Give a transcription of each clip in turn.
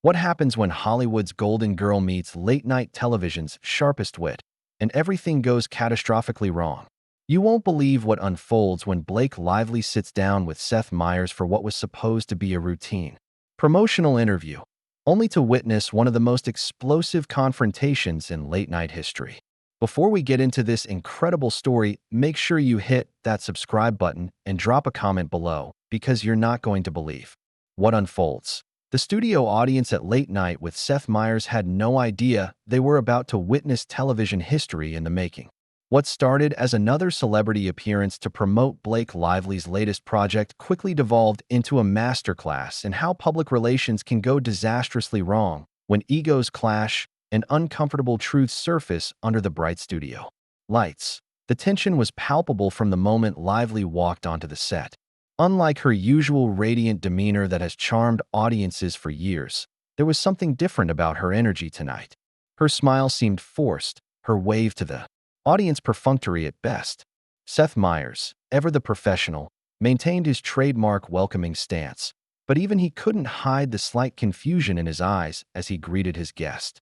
What happens when Hollywood's golden girl meets late-night television's sharpest wit, and everything goes catastrophically wrong? You won't believe what unfolds when Blake Lively sits down with Seth Meyers for what was supposed to be a routine promotional interview, only to witness one of the most explosive confrontations in late-night history. Before we get into this incredible story, make sure you hit that subscribe button and drop a comment below, because you're not going to believe what unfolds. The studio audience at Late Night with Seth Meyers had no idea they were about to witness television history in the making. What started as another celebrity appearance to promote Blake Lively's latest project quickly devolved into a masterclass in how public relations can go disastrously wrong when egos clash and uncomfortable truths surface under the bright studio lights. The tension was palpable from the moment Lively walked onto the set. Unlike her usual radiant demeanor that has charmed audiences for years, there was something different about her energy tonight. Her smile seemed forced, her wave to the audience perfunctory at best. Seth Meyers, ever the professional, maintained his trademark welcoming stance, but even he couldn't hide the slight confusion in his eyes as he greeted his guest.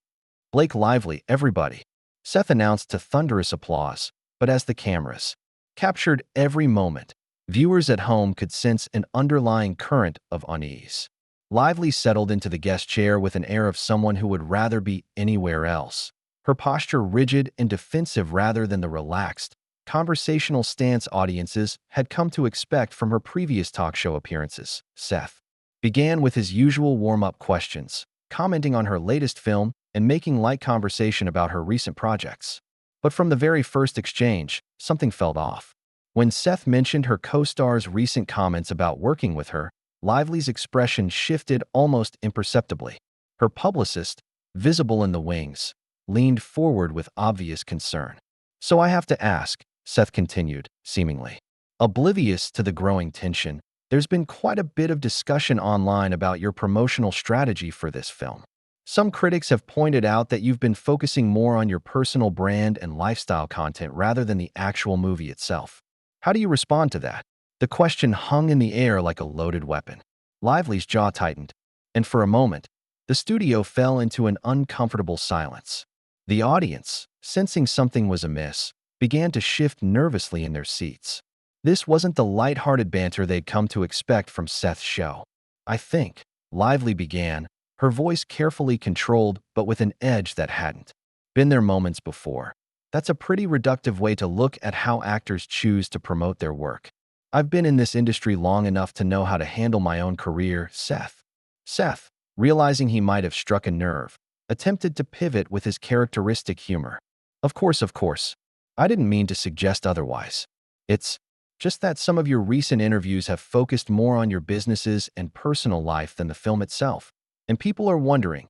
"Blake Lively, everybody," Seth announced to thunderous applause, but as the cameras captured every moment, viewers at home could sense an underlying current of unease. Lively settled into the guest chair with an air of someone who would rather be anywhere else, her posture rigid and defensive rather than the relaxed, conversational stance audiences had come to expect from her previous talk show appearances. Seth began with his usual warm-up questions, commenting on her latest film and making light conversation about her recent projects. But from the very first exchange, something felt off. When Seth mentioned her co-star's recent comments about working with her, Lively's expression shifted almost imperceptibly. Her publicist, visible in the wings, leaned forward with obvious concern. "So I have to ask," Seth continued, seemingly oblivious to the growing tension, "there's been quite a bit of discussion online about your promotional strategy for this film. Some critics have pointed out that you've been focusing more on your personal brand and lifestyle content rather than the actual movie itself. How do you respond to that?" The question hung in the air like a loaded weapon. Lively's jaw tightened, and for a moment, the studio fell into an uncomfortable silence. The audience, sensing something was amiss, began to shift nervously in their seats. This wasn't the light-hearted banter they'd come to expect from Seth's show. "I think," Lively began, her voice carefully controlled but with an edge that hadn't been there moments before. "That's a pretty reductive way to look at how actors choose to promote their work. I've been in this industry long enough to know how to handle my own career." Seth, realizing he might have struck a nerve, attempted to pivot with his characteristic humor. Of course. I didn't mean to suggest otherwise. It's just that some of your recent interviews have focused more on your businesses and personal life than the film itself. And people are wondering.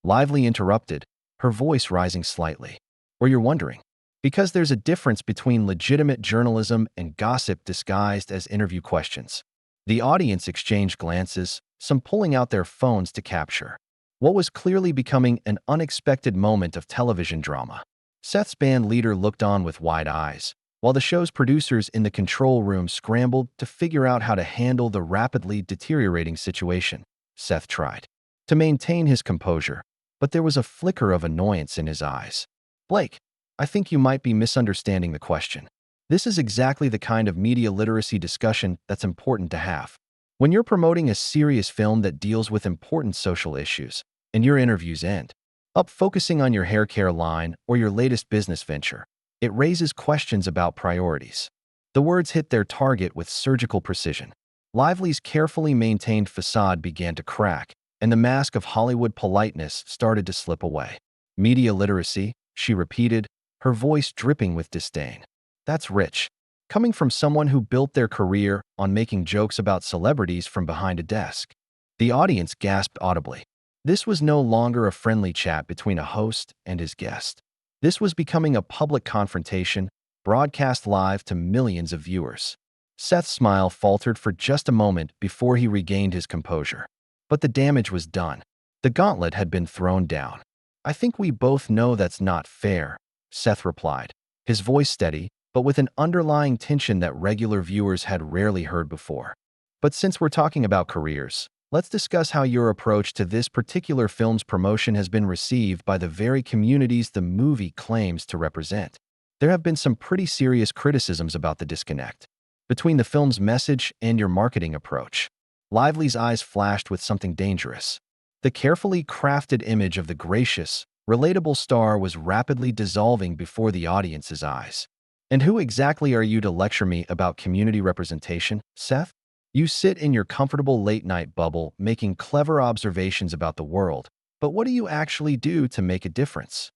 Lively interrupted, her voice rising slightly. "Or you're wondering?" Because there's a difference between legitimate journalism and gossip disguised as interview questions. The audience exchanged glances, some pulling out their phones to capture what was clearly becoming an unexpected moment of television drama. Seth's band leader looked on with wide eyes, while the show's producers in the control room scrambled to figure out how to handle the rapidly deteriorating situation. Seth tried to maintain his composure, but there was a flicker of annoyance in his eyes. "Blake, I think you might be misunderstanding the question. This is exactly the kind of media literacy discussion that's important to have. When you're promoting a serious film that deals with important social issues, and your interviews end up focusing on your hair care line or your latest business venture, it raises questions about priorities." The words hit their target with surgical precision. Lively's carefully maintained facade began to crack, and the mask of Hollywood politeness started to slip away. "Media literacy," she repeated, her voice dripping with disdain. "That's rich. Coming from someone who built their career on making jokes about celebrities from behind a desk." The audience gasped audibly. This was no longer a friendly chat between a host and his guest. This was becoming a public confrontation, broadcast live to millions of viewers. Seth's smile faltered for just a moment before he regained his composure. But the damage was done. The gauntlet had been thrown down. "I think we both know that's not fair," Seth replied, his voice steady, but with an underlying tension that regular viewers had rarely heard before. "But since we're talking about careers, let's discuss how your approach to this particular film's promotion has been received by the very communities the movie claims to represent. There have been some pretty serious criticisms about the disconnect between the film's message and your marketing approach. Lively's eyes flashed with something dangerous. The carefully crafted image of the gracious, relatable star was rapidly dissolving before the audience's eyes. And who exactly are you to lecture me about community representation, Seth? You sit in your comfortable late-night bubble making clever observations about the world, but what do you actually do to make a difference?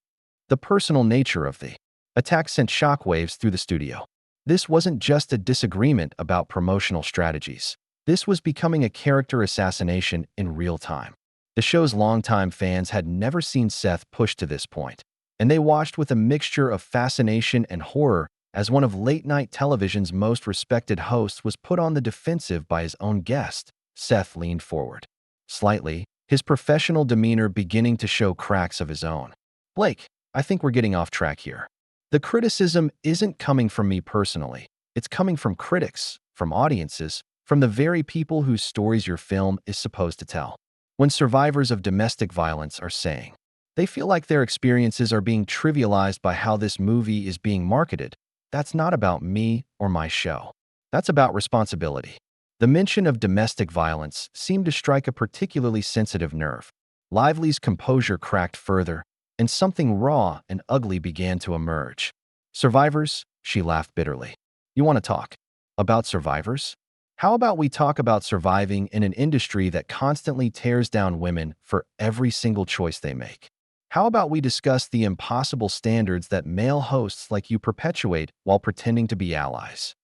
The personal nature of the attack sent shockwaves through the studio. This wasn't just a disagreement about promotional strategies. This was becoming a character assassination in real time. The show's longtime fans had never seen Seth pushed to this point, and they watched with a mixture of fascination and horror as one of late-night television's most respected hosts was put on the defensive by his own guest. Seth leaned forward slightly, his professional demeanor beginning to show cracks of his own. Blake, I think we're getting off track here. The criticism isn't coming from me personally. It's coming from critics, from audiences, from the very people whose stories your film is supposed to tell. When survivors of domestic violence are saying they feel like their experiences are being trivialized by how this movie is being marketed, that's not about me or my show. That's about responsibility. The mention of domestic violence seemed to strike a particularly sensitive nerve. Lively's composure cracked further, and something raw and ugly began to emerge. Survivors? She laughed bitterly. You want to talk about survivors? How about we talk about surviving in an industry that constantly tears down women for every single choice they make? How about we discuss the impossible standards that male hosts like you perpetuate while pretending to be allies?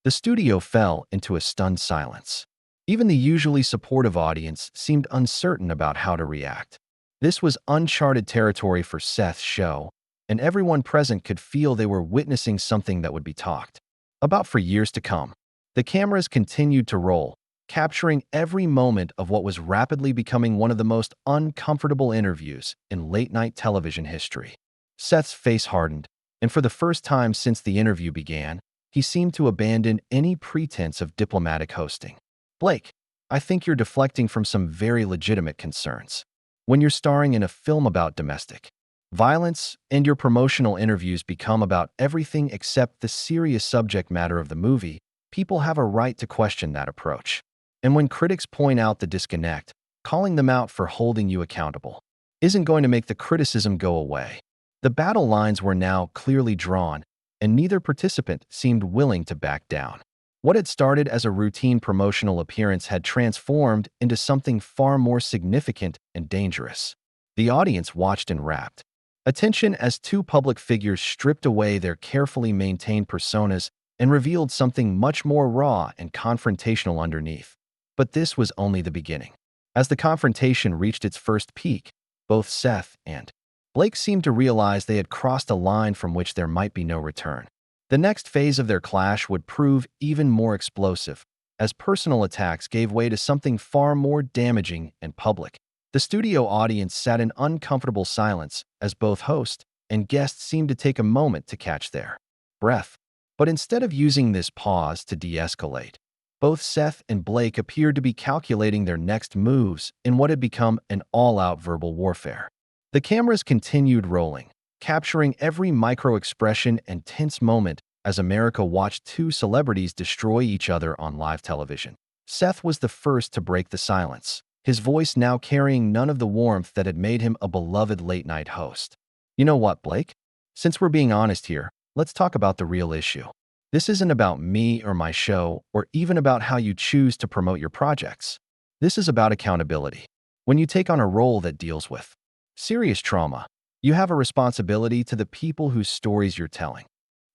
The studio fell into a stunned silence. Even the usually supportive audience seemed uncertain about how to react. This was uncharted territory for Seth's show, and everyone present could feel they were witnessing something that would be talked about for years to come. The cameras continued to roll, capturing every moment of what was rapidly becoming one of the most uncomfortable interviews in late-night television history. Seth's face hardened, and for the first time since the interview began, he seemed to abandon any pretense of diplomatic hosting. Blake, I think you're deflecting from some very legitimate concerns. When you're starring in a film about domestic violence and your promotional interviews become about everything except the serious subject matter of the movie, people have a right to question that approach. And when critics point out the disconnect, calling them out for holding you accountable isn't going to make the criticism go away. The battle lines were now clearly drawn, and neither participant seemed willing to back down. What had started as a routine promotional appearance had transformed into something far more significant and dangerous. The audience watched in rapt attention as two public figures stripped away their carefully maintained personas and revealed something much more raw and confrontational underneath. But this was only the beginning. As the confrontation reached its first peak, both Seth and Blake seemed to realize they had crossed a line from which there might be no return. The next phase of their clash would prove even more explosive, as personal attacks gave way to something far more damaging and public. The studio audience sat in uncomfortable silence as both host and guest seemed to take a moment to catch their breath. But instead of using this pause to de-escalate, both Seth and Blake appeared to be calculating their next moves in what had become an all-out verbal warfare. The cameras continued rolling, capturing every micro-expression and tense moment as America watched two celebrities destroy each other on live television. Seth was the first to break the silence, his voice now carrying none of the warmth that had made him a beloved late-night host. You know what, Blake? Since we're being honest here, let's talk about the real issue. This isn't about me or my show, or even about how you choose to promote your projects. This is about accountability. When you take on a role that deals with serious trauma, you have a responsibility to the people whose stories you're telling.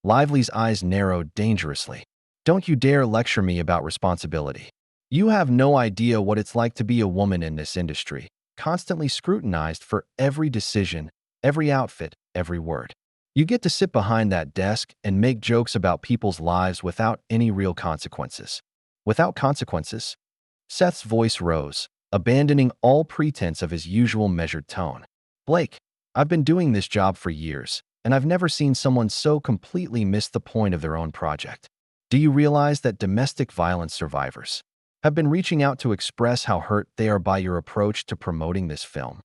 Lively's eyes narrowed dangerously. Don't you dare lecture me about responsibility. You have no idea what it's like to be a woman in this industry, constantly scrutinized for every decision, every outfit, every word. You get to sit behind that desk and make jokes about people's lives without any real consequences. Without consequences? Seth's voice rose, abandoning all pretense of his usual measured tone. Blake, I've been doing this job for years, and I've never seen someone so completely miss the point of their own project. Do you realize that domestic violence survivors have been reaching out to express how hurt they are by your approach to promoting this film.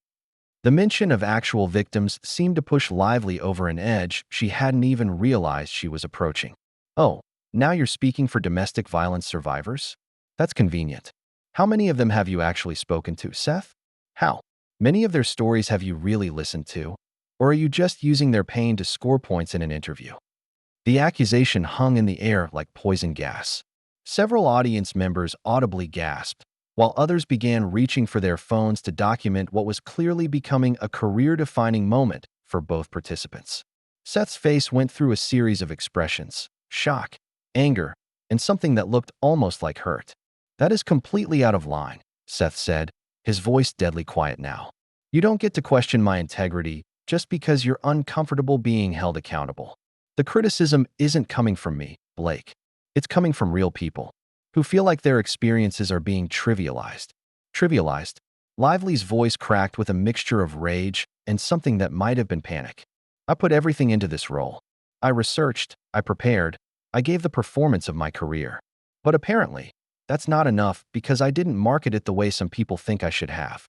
The mention of actual victims seemed to push Lively over an edge she hadn't even realized she was approaching. Oh, now you're speaking for domestic violence survivors? That's convenient. How many of them have you actually spoken to, Seth? How many of their stories have you really listened to? Or are you just using their pain to score points in an interview? The accusation hung in the air like poison gas. Several audience members audibly gasped, while others began reaching for their phones to document what was clearly becoming a career-defining moment for both participants. Seth's face went through a series of expressions: shock, anger, and something that looked almost like hurt. "That is completely out of line," Seth said, his voice deadly quiet now. "You don't get to question my integrity just because you're uncomfortable being held accountable. The criticism isn't coming from me, Blake. It's coming from real people who feel like their experiences are being trivialized." Trivialized? Lively's voice cracked with a mixture of rage and something that might have been panic. "I put everything into this role. I researched, I prepared, I gave the performance of my career. But apparently, that's not enough because I didn't market it the way some people think I should have."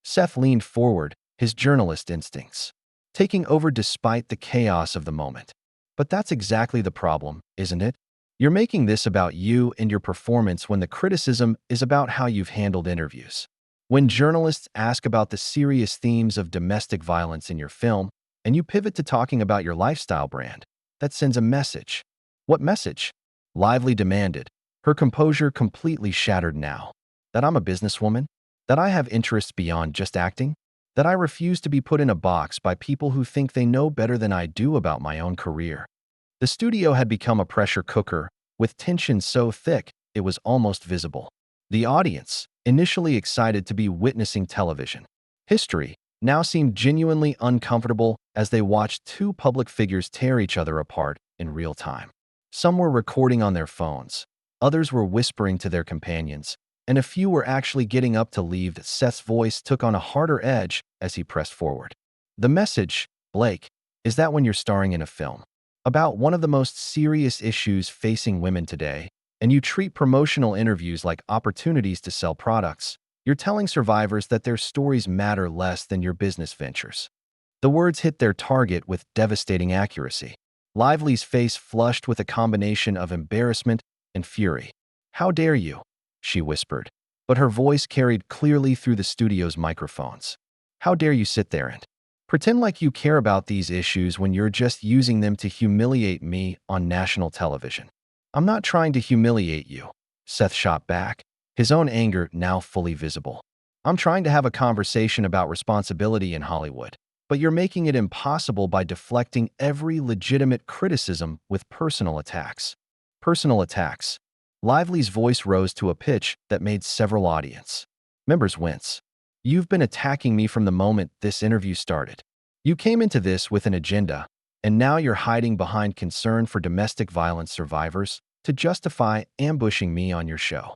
Seth leaned forward, his journalist instincts taking over despite the chaos of the moment. "But that's exactly the problem, isn't it? You're making this about you and your performance when the criticism is about how you've handled interviews. When journalists ask about the serious themes of domestic violence in your film, and you pivot to talking about your lifestyle brand, that sends a message." "What message?" Lively demanded, her composure completely shattered now. "That I'm a businesswoman? That I have interests beyond just acting? That I refuse to be put in a box by people who think they know better than I do about my own career?" The studio had become a pressure cooker, with tension so thick it was almost visible. The audience, initially excited to be witnessing television history, now seemed genuinely uncomfortable as they watched two public figures tear each other apart in real time. Some were recording on their phones, others were whispering to their companions, and a few were actually getting up to leave. Seth's voice took on a harder edge as he pressed forward. "The message, Blake, is that when you're starring in a film about one of the most serious issues facing women today, and you treat promotional interviews like opportunities to sell products, you're telling survivors that their stories matter less than your business ventures." The words hit their target with devastating accuracy. Lively's face flushed with a combination of embarrassment and fury. "How dare you?" she whispered, but her voice carried clearly through the studio's microphones. "How dare you sit there and pretend like you care about these issues when you're just using them to humiliate me on national television?" "I'm not trying to humiliate you," Seth shot back, his own anger now fully visible. "I'm trying to have a conversation about responsibility in Hollywood, but you're making it impossible by deflecting every legitimate criticism with personal attacks." "Personal attacks?" Lively's voice rose to a pitch that made several audience members wince. "You've been attacking me from the moment this interview started. You came into this with an agenda, and now you're hiding behind concern for domestic violence survivors to justify ambushing me on your show."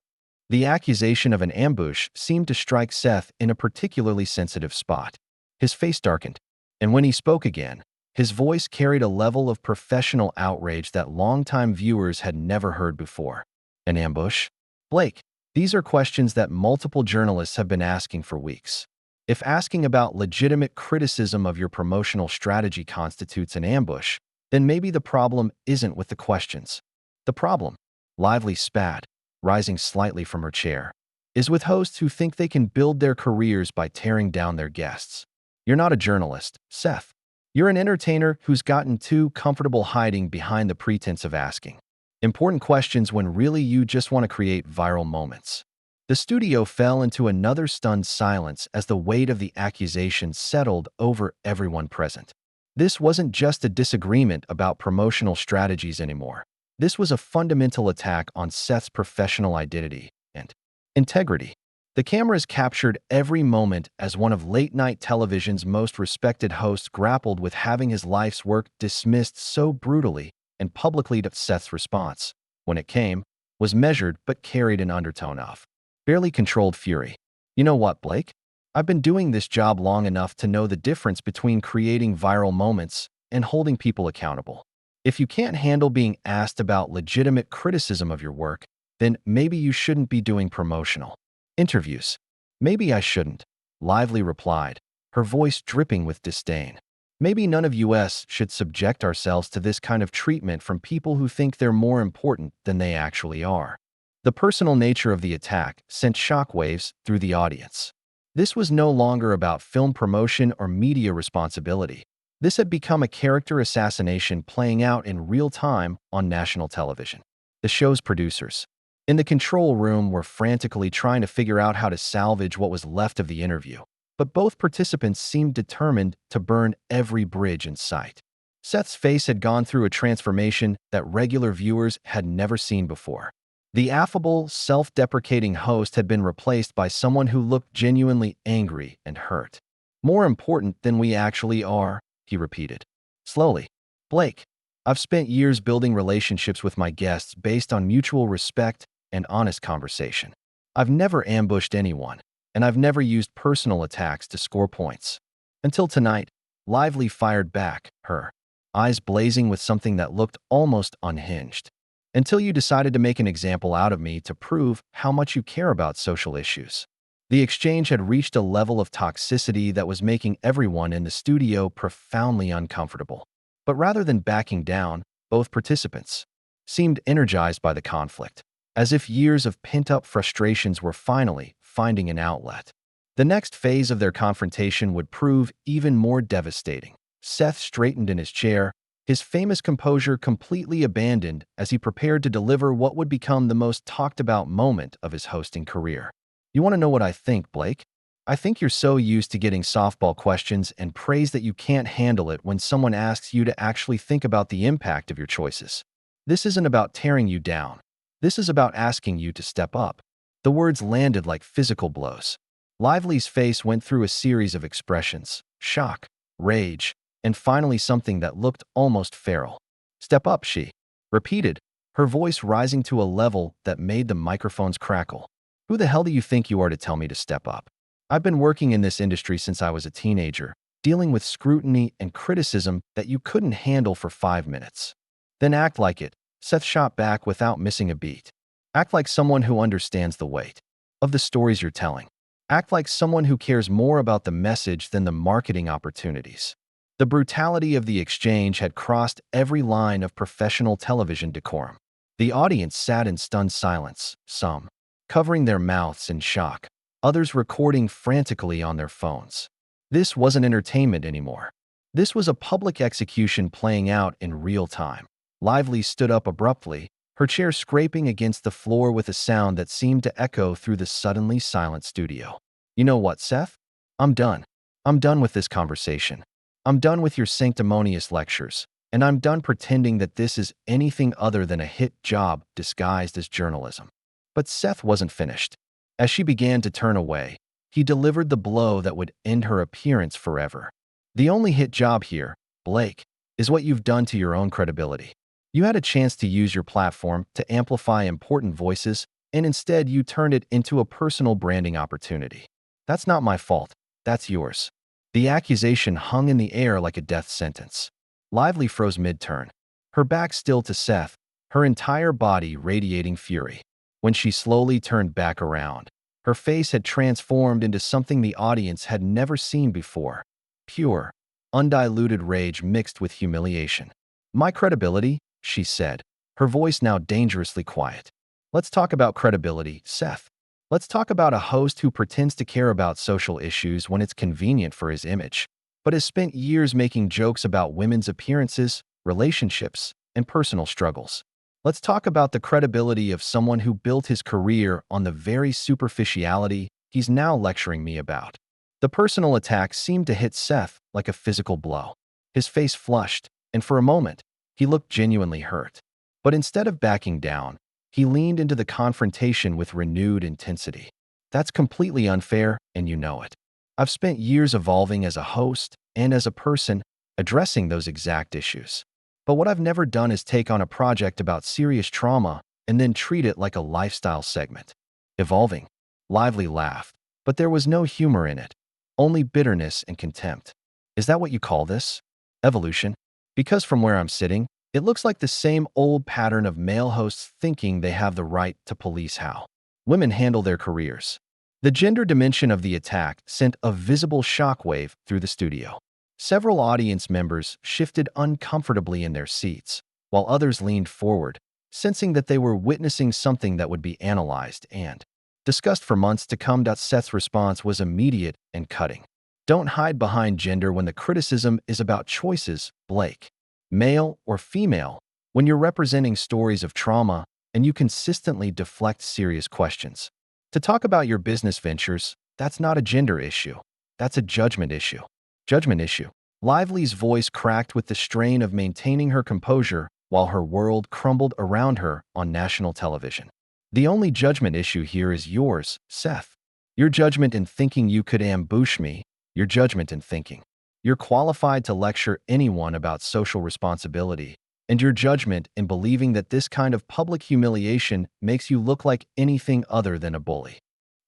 The accusation of an ambush seemed to strike Seth in a particularly sensitive spot. His face darkened, and when he spoke again, his voice carried a level of professional outrage that longtime viewers had never heard before. "An ambush? Blake, these are questions that multiple journalists have been asking for weeks. If asking about legitimate criticism of your promotional strategy constitutes an ambush, then maybe the problem isn't with the questions. The problem," Lively spat, rising slightly from her chair, "is with hosts who think they can build their careers by tearing down their guests. You're not a journalist, Seth. You're an entertainer who's gotten too comfortable hiding behind the pretense of asking important questions when really you just want to create viral moments." The studio fell into another stunned silence as the weight of the accusation settled over everyone present. This wasn't just a disagreement about promotional strategies anymore. This was a fundamental attack on Seth's professional identity and integrity. The cameras captured every moment as one of late-night television's most respected hosts grappled with having his life's work dismissed so brutally and publicly. Seth's response, when it came, was measured but carried an undertone of barely controlled fury. "You know what, Blake? I've been doing this job long enough to know the difference between creating viral moments and holding people accountable. If you can't handle being asked about legitimate criticism of your work, Then maybe you shouldn't be doing promotional interviews. Maybe I shouldn't, Lively replied, her voice dripping with disdain. Maybe none of us should subject ourselves to this kind of treatment from people who think they're more important than they actually are. The personal nature of the attack sent shockwaves through the audience. This was no longer about film promotion or media responsibility. This had become a character assassination playing out in real time on national television. The show's producers, in the control room, were frantically trying to figure out how to salvage what was left of the interview, but both participants seemed determined to burn every bridge in sight. Seth's face had gone through a transformation that regular viewers had never seen before. The affable, self-deprecating host had been replaced by someone who looked genuinely angry and hurt. More important than we actually are, he repeated. Slowly. Blake, I've spent years building relationships with my guests based on mutual respect and honest conversation. I've never ambushed anyone, and I've never used personal attacks to score points. Until tonight, Lively fired back, her eyes blazing with something that looked almost unhinged. Until you decided to make an example out of me to prove how much you care about social issues. The exchange had reached a level of toxicity that was making everyone in the studio profoundly uncomfortable. But rather than backing down, both participants seemed energized by the conflict, as if years of pent-up frustrations were finally finding an outlet. The next phase of their confrontation would prove even more devastating. Seth straightened in his chair, his famous composure completely abandoned as he prepared to deliver what would become the most talked-about moment of his hosting career. You want to know what I think, Blake? I think you're so used to getting softball questions and praise that you can't handle it when someone asks you to actually think about the impact of your choices. This isn't about tearing you down. This is about asking you to step up. The words landed like physical blows. Lively's face went through a series of expressions: shock, rage, and finally something that looked almost feral. Step up, she repeated, her voice rising to a level that made the microphones crackle. Who the hell do you think you are to tell me to step up? I've been working in this industry since I was a teenager, dealing with scrutiny and criticism that you couldn't handle for 5 minutes. Then act like it, Seth shot back without missing a beat. Act like someone who understands the weight of the stories you're telling. Act like someone who cares more about the message than the marketing opportunities. The brutality of the exchange had crossed every line of professional television decorum. The audience sat in stunned silence, some covering their mouths in shock, others recording frantically on their phones. This wasn't entertainment anymore. This was a public execution playing out in real time. Lively stood up abruptly, her chair scraping against the floor with a sound that seemed to echo through the suddenly silent studio. You know what, Seth? I'm done. I'm done with this conversation. I'm done with your sanctimonious lectures, and I'm done pretending that this is anything other than a hit job disguised as journalism. But Seth wasn't finished. As she began to turn away, he delivered the blow that would end her appearance forever. The only hit job here, Blake, is what you've done to your own credibility. You had a chance to use your platform to amplify important voices, and instead you turned it into a personal branding opportunity. That's not my fault. That's yours. The accusation hung in the air like a death sentence. Lively froze mid-turn, her back still to Seth, her entire body radiating fury. When she slowly turned back around, her face had transformed into something the audience had never seen before. Pure, undiluted rage mixed with humiliation. My credibility, she said, her voice now dangerously quiet. Let's talk about credibility, Seth. Let's talk about a host who pretends to care about social issues when it's convenient for his image, but has spent years making jokes about women's appearances, relationships, and personal struggles. Let's talk about the credibility of someone who built his career on the very superficiality he's now lecturing me about. The personal attack seemed to hit Seth like a physical blow. His face flushed, and for a moment, he looked genuinely hurt. But instead of backing down, he leaned into the confrontation with renewed intensity. That's completely unfair, and you know it. I've spent years evolving as a host and as a person, addressing those exact issues. But what I've never done is take on a project about serious trauma and then treat it like a lifestyle segment. Evolving. Lively laughed, but there was no humor in it, only bitterness and contempt. Is that what you call this? Evolution? Because from where I'm sitting, It looks like the same old pattern of male hosts thinking they have the right to police how women handle their careers. The gender dimension of the attack sent a visible shockwave through the studio. Several audience members shifted uncomfortably in their seats, while others leaned forward, sensing that they were witnessing something that would be analyzed and discussed for months to come. Seth's response was immediate and cutting. Don't hide behind gender when the criticism is about choices, Blake. Male or female, when you're representing stories of trauma and you consistently deflect serious questions. To talk about your business ventures, that's not a gender issue. That's a judgment issue. Judgment issue. Lively's voice cracked with the strain of maintaining her composure while her world crumbled around her on national television. The only judgment issue here is yours, Seth. Your judgment in thinking you could ambush me, your judgment in thinking you're qualified to lecture anyone about social responsibility, and your judgment in believing that this kind of public humiliation makes you look like anything other than a bully.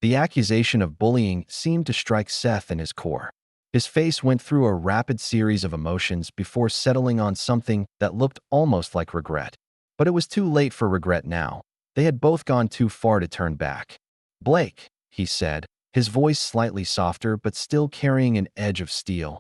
The accusation of bullying seemed to strike Seth in his core. His face went through a rapid series of emotions before settling on something that looked almost like regret. But it was too late for regret now. They had both gone too far to turn back. Blake, he said, his voice slightly softer but still carrying an edge of steel.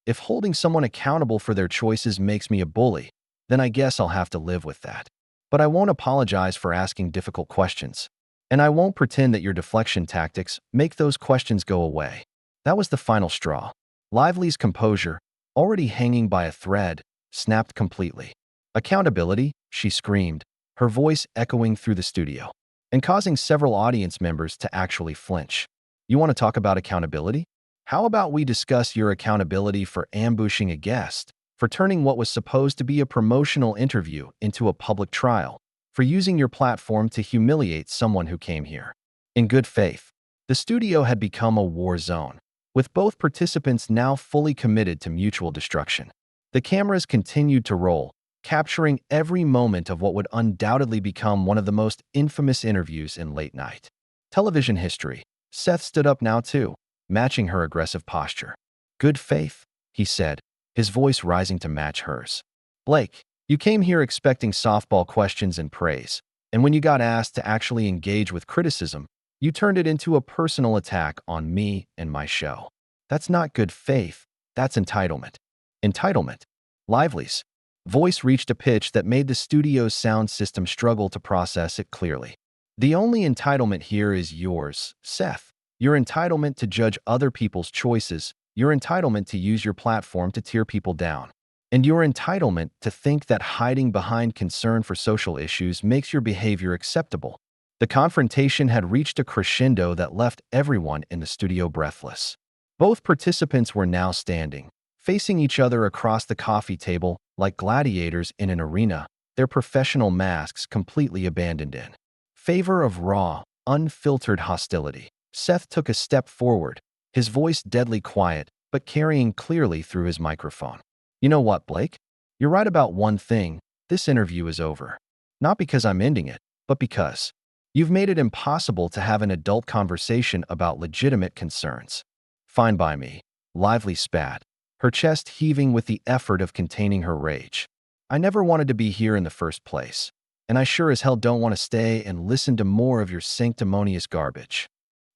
If holding someone accountable for their choices makes me a bully, then I guess I'll have to live with that. But I won't apologize for asking difficult questions. And I won't pretend that your deflection tactics make those questions go away. That was the final straw. Lively's composure, already hanging by a thread, snapped completely. Accountability, she screamed, her voice echoing through the studio, and causing several audience members to actually flinch. You want to talk about accountability? How about we discuss your accountability for ambushing a guest, for turning what was supposed to be a promotional interview into a public trial, for using your platform to humiliate someone who came here in good faith? The studio had become a war zone, with both participants now fully committed to mutual destruction. The cameras continued to roll, capturing every moment of what would undoubtedly become one of the most infamous interviews in late-night television history. Seth stood up now too, matching her aggressive posture. Good faith, he said, his voice rising to match hers. Blake, you came here expecting softball questions and praise, and when you got asked to actually engage with criticism, you turned it into a personal attack on me and my show. That's not good faith, that's entitlement. Entitlement. Lively's voice reached a pitch that made the studio's sound system struggle to process it clearly. The only entitlement here is yours, Seth. Your entitlement to judge other people's choices, your entitlement to use your platform to tear people down, and your entitlement to think that hiding behind concern for social issues makes your behavior acceptable. The confrontation had reached a crescendo that left everyone in the studio breathless. Both participants were now standing, facing each other across the coffee table like gladiators in an arena, their professional masks completely abandoned in favor of raw, unfiltered hostility. Seth took a step forward, his voice deadly quiet, but carrying clearly through his microphone. You know what, Blake? You're right about one thing. This interview is over. Not because I'm ending it, but because you've made it impossible to have an adult conversation about legitimate concerns. Fine by me. Lively spat, her chest heaving with the effort of containing her rage. I never wanted to be here in the first place, and I sure as hell don't want to stay and listen to more of your sanctimonious garbage.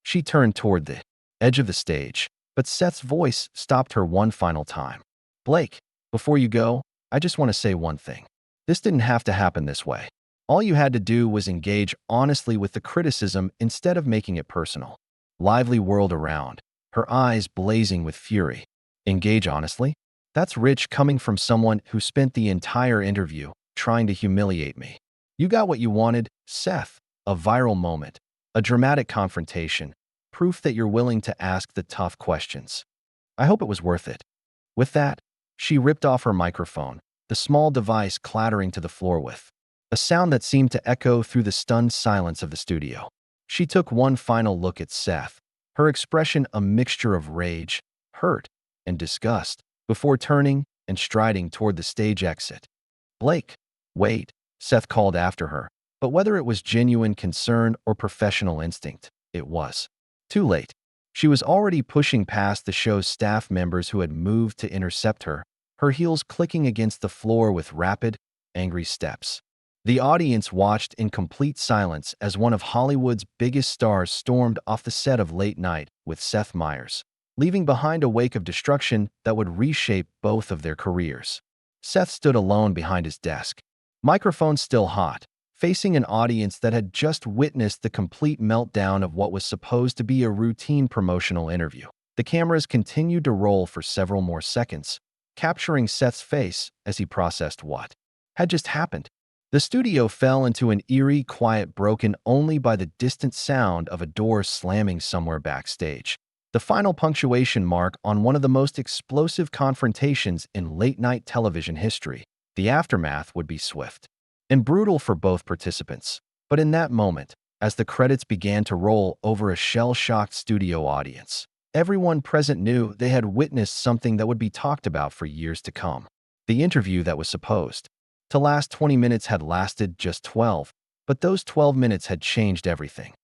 She turned toward the edge of the stage, but Seth's voice stopped her one final time. Blake, before you go, I just want to say one thing. This didn't have to happen this way. All you had to do was engage honestly with the criticism instead of making it personal. Lively whirled around, her eyes blazing with fury. Engage honestly? That's rich coming from someone who spent the entire interview trying to humiliate me. You got what you wanted, Seth. A viral moment. A dramatic confrontation, proof that you're willing to ask the tough questions. I hope it was worth it. With that, she ripped off her microphone, the small device clattering to the floor with a sound that seemed to echo through the stunned silence of the studio. She took one final look at Seth, her expression a mixture of rage, hurt, and disgust, before turning and striding toward the stage exit. Blake, wait, Seth called after her. But whether it was genuine concern or professional instinct, it was too late. She was already pushing past the show's staff members who had moved to intercept her, her heels clicking against the floor with rapid, angry steps. The audience watched in complete silence as one of Hollywood's biggest stars stormed off the set of Late Night with Seth Meyers, leaving behind a wake of destruction that would reshape both of their careers. Seth stood alone behind his desk, microphone still hot, facing an audience that had just witnessed the complete meltdown of what was supposed to be a routine promotional interview. The cameras continued to roll for several more seconds, capturing Seth's face as he processed what had just happened. The studio fell into an eerie quiet broken only by the distant sound of a door slamming somewhere backstage. The final punctuation mark on one of the most explosive confrontations in late-night television history. The aftermath would be swift and brutal for both participants. But in that moment, as the credits began to roll over a shell-shocked studio audience, everyone present knew they had witnessed something that would be talked about for years to come. The interview that was supposed to last 20 minutes had lasted just 12, but those 12 minutes had changed everything.